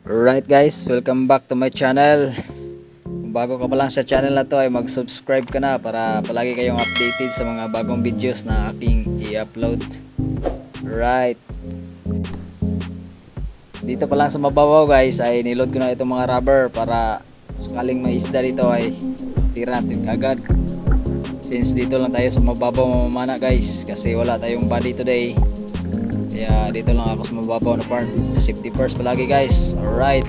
Alright guys, welcome back to my channel. Kung bago ka pa lang sa channel na to ay mag-subscribe ka na para palagi kayong updated sa mga bagong videos na aking i-upload. Right. Dito pa lang sa mababaw guys ay niload ko na itong mga rubber para sakaling may isda dito ay tira natin agad. Since dito lang tayo sa mababaw mamamana guys kasi wala tayong body today. Kaya dito lang ako sa mababaw na part. Safety first palagi guys. Alright.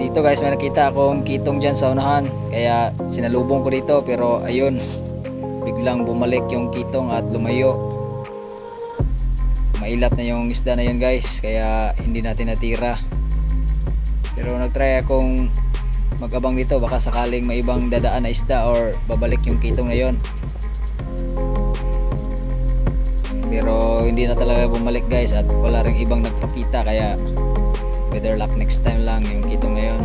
Dito guys may nakita akong kitong dyan sa unahan. Kaya sinalubong ko dito pero ayun. Biglang bumalik yung kitong at lumayo. Mailap na yung isda na yun guys. Kaya hindi natin natira. Pero nagtry akong mag-abang dito. Baka sakaling may ibang dadaan na isda or babalik yung kitong na yun. Pero hindi na talaga bumalik guys at wala ring ibang nagpakita kaya better luck next time lang yung kitong na yun.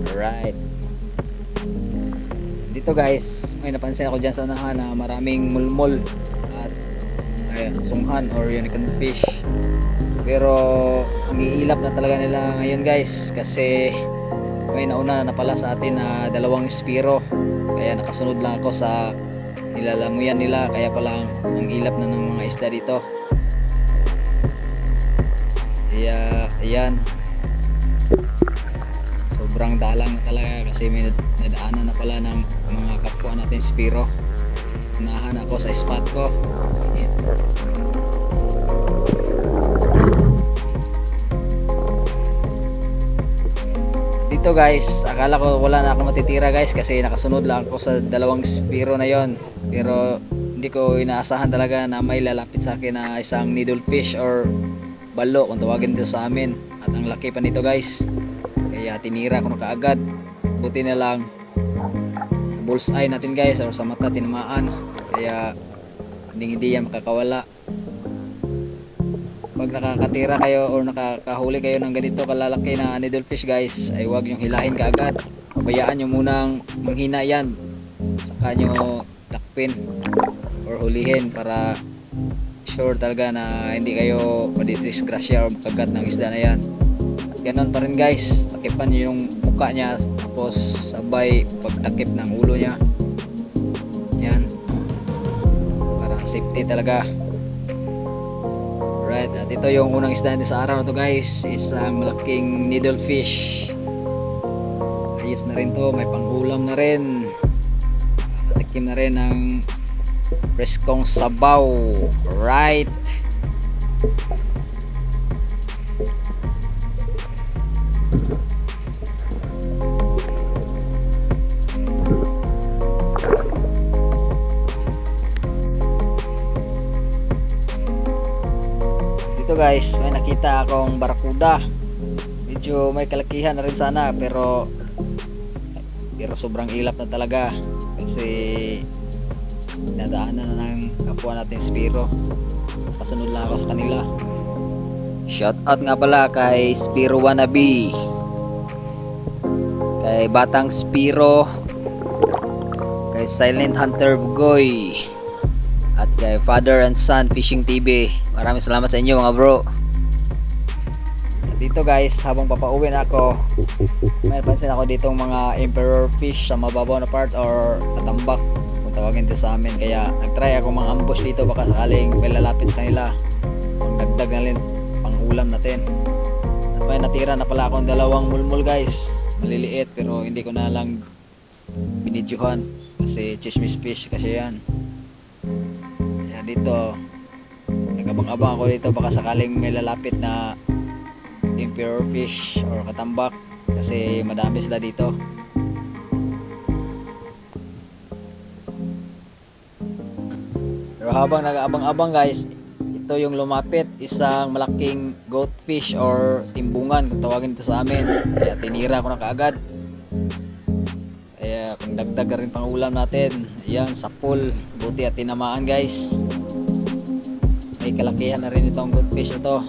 Alright. Dito guys may napansin ako dyan sa unahan na maraming mulmol at sunghan or unicorn fish. Pero ang iilap na talaga nila ngayon guys kasi may nauna na pala sa atin na dalawang spiro. Kaya nakasunod lang ako sa nilalanguyan nila kaya pala ang ilap na ng mga isda dito. Kaya ayan, sobrang dalang na talaga kasi may nadaanan na pala ng mga kapwa natin spiro. Unahan ako sa spot ko. Dito guys akala ko wala na ako matitira guys kasi nakasunod lang ako sa dalawang spiro na yon. Pero hindi ko inaasahan talaga na may lalapit sa akin na isang needlefish or balo kung tawagin dito sa amin. At ang laki pa nito guys. Kaya tinira ko na kaagad. Buti na lang sa bullseye natin guys or sa mata tinamaan. Kaya hindi yan makakawala. Pag nakakatira kayo or nakakahuli kayo ng ganito kalalaki na needlefish guys ay huwag nyong hilahin kaagad. Pabayaan nyo munang manghina yan. Saka nyo takpin or hulihin para sure talaga na hindi kayo madidisgrasya or makagat ng isda na yan. At ganon pa rin guys, takipan nyo yung mukha nya tapos sabay pagtakip ng ulo nya yan para safety talaga. Right, at ito yung unang isda natin sa araw na to guys, isang malaking needlefish. Ayos na rin to, may pangulam na rin. Tikim na rin ng preskong sabaw. Right. Dito guys may nakita akong barakuda. Medyo may kalakihan na rin sana pero sobrang ilap na talaga kasi nadaanan na ng kapwa natin spiro. Kasunod lang ako sa kanila. Shout out nga pala kay Spiro Wannabe, kay Batang Spiro, kay Silent Hunter Bugoy, at kay Father and Son Fishing TV. Maraming salamat sa inyo mga bro. At dito guys habang papauwi na ako may napansin ako ditong mga emperor fish sa mababaw na part or katambak tawagin ito sa amin. Kaya nagtry ako mga ambush dito baka sakaling may lalapit sa kanila pang dagdag na rin pang ulam natin. At may natira na pala akong dalawang mulmul guys, maliliit pero hindi ko na lang binidyohan kasi chismis fish kasi yan. Kaya dito nagabang-abang ako dito baka sakaling may lalapit na emperor fish or katambak kasi madami sila dito. Pero habang nag-abang-abang guys, ito yung lumapit, isang malaking goatfish or timbungan kung tawagin ito sa amin. Kaya tinira ko na kaagad. Kaya kung dagdag na rin pang ulam natin, ayan sa pool, buti at tinamaan guys. May kalakihan na rin itong goatfish ito.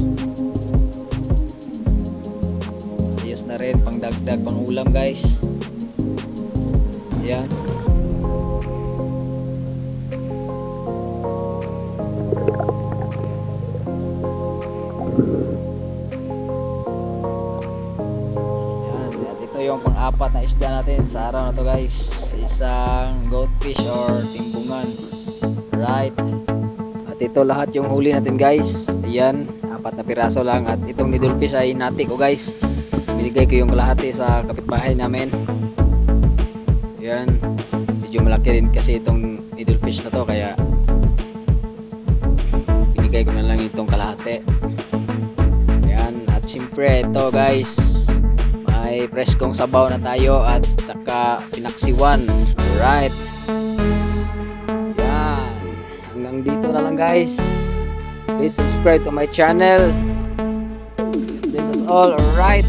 Ayos na rin pang dagdag pang ulam guys. Ayan. Yan, at ito yung pang-apat na isda natin sa araw na to guys. Isang goldfish or timbungan. Right. At ito lahat yung huli natin guys. Ayan, 4 na piraso lang. At itong needlefish ay nati ko guys. Binigay ko yung kalahati sa kapitbahay namin. Ayan, medyo malaki rin kasi itong needlefish na to, kaya binigay ko na lang itong kalahati. Ayan, at siyempre ito guys, may preskong sabaw na tayo at saka pinaksiwan. Alright. Ayan, hanggang dito na lang guys. Please subscribe to my channel. This is all. Alright.